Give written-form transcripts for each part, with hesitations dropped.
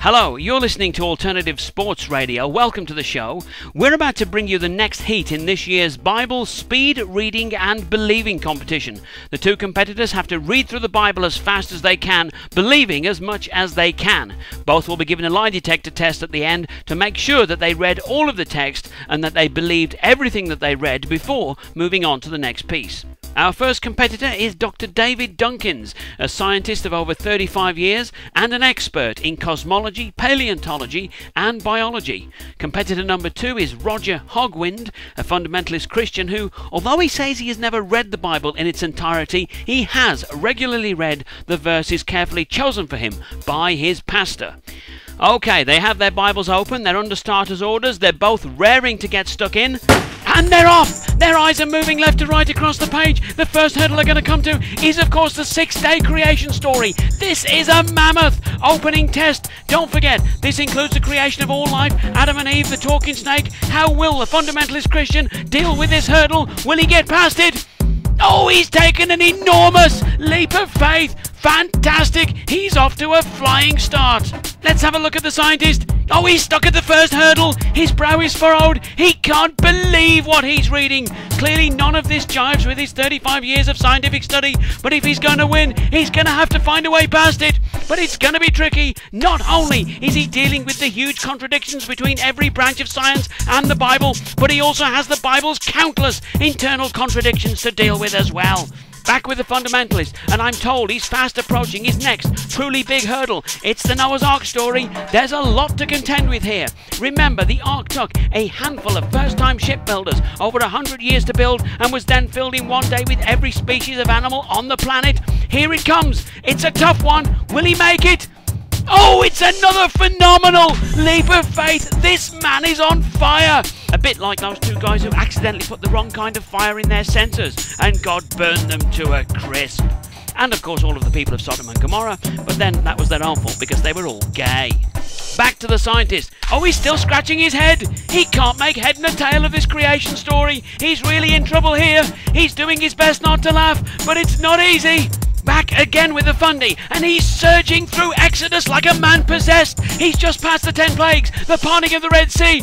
Hello, you're listening to Alternative Sports Radio. Welcome to the show. We're about to bring you the next heat in this year's Bible Speed Reading and Believing competition. The two competitors have to read through the Bible as fast as they can, believing as much as they can. Both will be given a lie detector test at the end to make sure that they read all of the text and that they believed everything that they read before moving on to the next piece. Our first competitor is Dr. David Dunkins, a scientist of over 35 years and an expert in cosmology, paleontology and biology. Competitor number 2 is Roger Hogwind, a fundamentalist Christian who, although he says he has never read the Bible in its entirety, he has regularly read the verses carefully chosen for him by his pastor. Okay, they have their Bibles open, they're under starters orders, they're both raring to get stuck in, and they're off! Their eyes are moving left to right across the page. The first hurdle they're going to come to is, of course, the 6-day creation story. This is a mammoth opening test. Don't forget, this includes the creation of all life, Adam and Eve, the talking snake. How will the fundamentalist Christian deal with this hurdle? Will he get past it? Oh, he's taken an enormous leap of faith. Fantastic! He's off to a flying start. Let's have a look at the scientist. Oh, he's stuck at the first hurdle. His brow is furrowed. He can't believe what he's reading. Clearly none of this jives with his 35 years of scientific study. But if he's going to win, he's going to have to find a way past it. But it's going to be tricky. Not only is he dealing with the huge contradictions between every branch of science and the Bible, but he also has the Bible's countless internal contradictions to deal with as well. Back with the fundamentalist, and I'm told he's fast approaching his next truly big hurdle. It's the Noah's Ark story. There's a lot to contend with here. Remember, the Ark took a handful of first-time shipbuilders over 100 years to build and was then filled in one day with every species of animal on the planet. Here it comes. It's a tough one. Will he make it? Oh, it's another phenomenal leap of faith. This man is on fire. A bit like those two guys who accidentally put the wrong kind of fire in their sensors and God burned them to a crisp. And of course all of the people of Sodom and Gomorrah, but then that was their own fault because they were all gay. Back to the scientist. Oh, he's still scratching his head. He can't make head nor tail of this creation story. He's really in trouble here. He's doing his best not to laugh, but it's not easy. Back again with the fundy, and he's surging through Exodus like a man possessed. He's just past the 10 plagues, the parting of the Red Sea.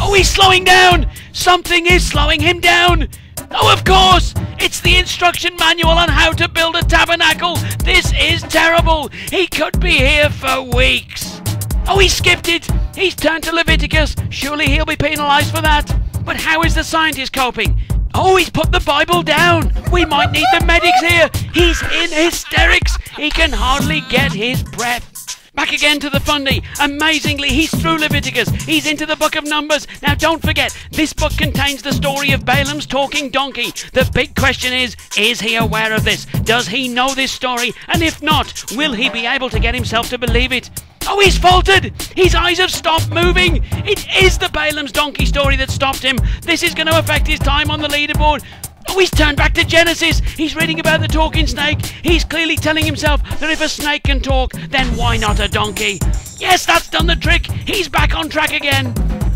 Oh, he's slowing down. Something is slowing him down. Oh, of course, it's the instruction manual on how to build a tabernacle. This is terrible. He could be here for weeks. Oh, he skipped it. He's turned to Leviticus. Surely he'll be penalized for that. But how is the scientist coping? Oh, he's put the Bible down. We might need the medics here. He's in hysterics. He can hardly get his breath. Back again to the fundy. Amazingly, he's through Leviticus. He's into the book of Numbers. Now, don't forget, this book contains the story of Balaam's talking donkey. The big question is he aware of this? Does he know this story? And if not, will he be able to get himself to believe it? Oh, he's faltered! His eyes have stopped moving! It is the Balaam's donkey story that stopped him. This is going to affect his time on the leaderboard. Oh, he's turned back to Genesis. He's reading about the talking snake. He's clearly telling himself that if a snake can talk, then why not a donkey? Yes, that's done the trick. He's back on track again.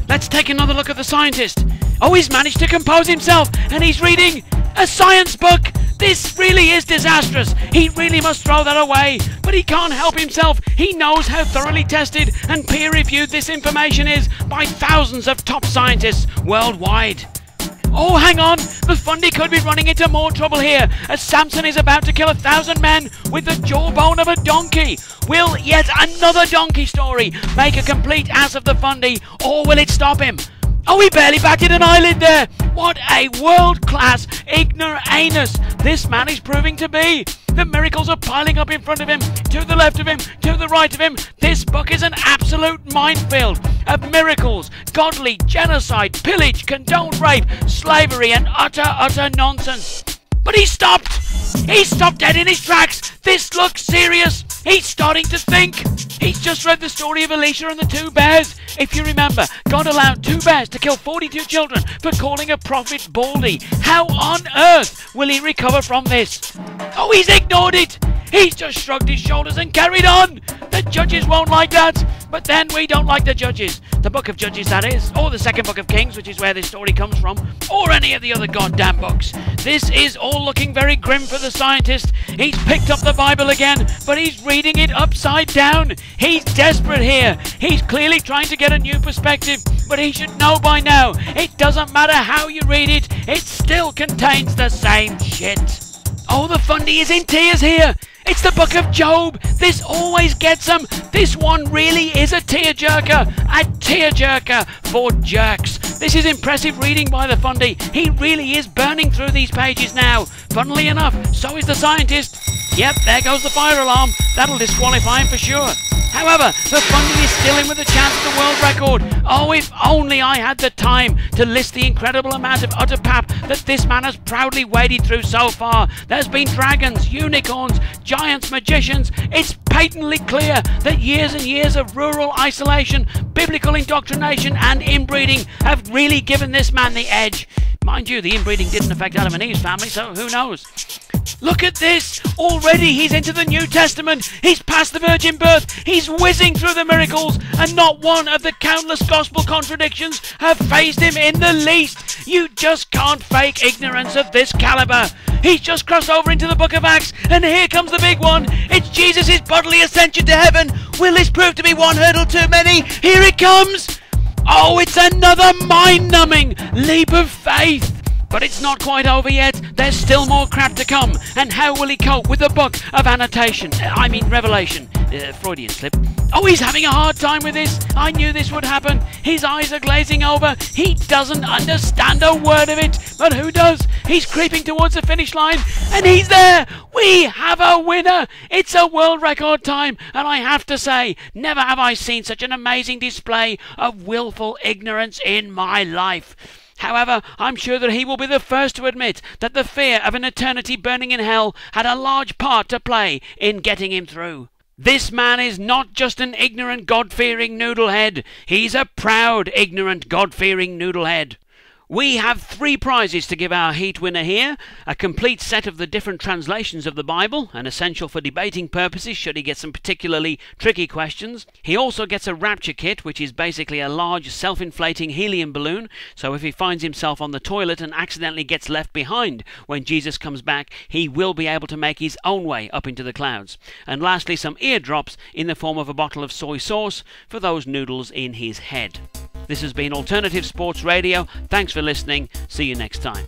Let's take another look at the scientist. Oh, he's managed to compose himself, and he's reading a science book. This really is disastrous. He really must throw that away. But he can't help himself. He knows how thoroughly tested and peer-reviewed this information is by thousands of top scientists worldwide. Oh, hang on. The fundy could be running into more trouble here, as Samson is about to kill 1,000 men with the jawbone of a donkey. Will yet another donkey story make a complete ass of the fundy, or will it stop him? Oh, he barely batted an eyelid there. What a world-class ignoramus this man is proving to be. The miracles are piling up in front of him, to the left of him, to the right of him. This book is an absolute minefield of miracles, godly genocide, pillage, condoned rape, slavery, and utter nonsense. But he stopped! He stopped dead in his tracks! This looks serious! He's starting to think! He's just read the story of Elisha and the 2 bears. If you remember, God allowed 2 bears to kill 42 children for calling a prophet baldy. How on earth will he recover from this? Oh, he's ignored it! He's just shrugged his shoulders and carried on. The judges won't like that, but then we don't like the judges. The book of Judges, that is, or the second book of Kings, which is where this story comes from, or any of the other goddamn books. This is all looking very grim for the scientist. He's picked up the Bible again, but he's reading it upside down. He's desperate here. He's clearly trying to get a new perspective, but he should know by now, it doesn't matter how you read it, it still contains the same shit. Oh, the fundy is in tears here. It's the book of Job. This always gets them. This one really is a tearjerker. A tearjerker for jerks. This is impressive reading by the fundy. He really is burning through these pages now. Funnily enough, so is the scientist. Yep, there goes the fire alarm. That'll disqualify him for sure. However, the fundy is still in with a chance at the world record. Oh, if only I had the time to list the incredible amount of utter pap that this man has proudly waded through so far. There's been dragons, unicorns, giants, magicians. It's patently clear that years and years of rural isolation, biblical indoctrination and inbreeding have really given this man the edge. Mind you, the inbreeding didn't affect Adam and Eve's family, so who knows? Look at this! Already he's into the New Testament! He's past the virgin birth! He's whizzing through the miracles! And not one of the countless gospel contradictions have fazed him in the least! You just can't fake ignorance of this caliber! He's just crossed over into the book of Acts, and here comes the big one! It's Jesus' bodily ascension to heaven! Will this prove to be one hurdle too many? Here it comes! Oh, it's another mind-numbing leap of faith! But it's not quite over yet. There's still more crap to come. And how will he cope with the book of Revelation? Freudian slip. Oh, he's having a hard time with this. I knew this would happen. His eyes are glazing over. He doesn't understand a word of it. But who does? He's creeping towards the finish line. And he's there. We have a winner. It's a world record time. And I have to say, never have I seen such an amazing display of willful ignorance in my life. However, I'm sure that he will be the first to admit that the fear of an eternity burning in hell had a large part to play in getting him through. This man is not just an ignorant, God-fearing noodlehead. He's a proud, ignorant, God-fearing noodlehead. We have 3 prizes to give our heat winner here. A complete set of the different translations of the Bible, an essential for debating purposes should he get some particularly tricky questions. He also gets a rapture kit, which is basically a large self-inflating helium balloon, so if he finds himself on the toilet and accidentally gets left behind when Jesus comes back, he will be able to make his own way up into the clouds. And lastly, some eardrops in the form of a bottle of soy sauce for those noodles in his head. This has been Alternative Sports Radio. Thanks for listening. See you next time.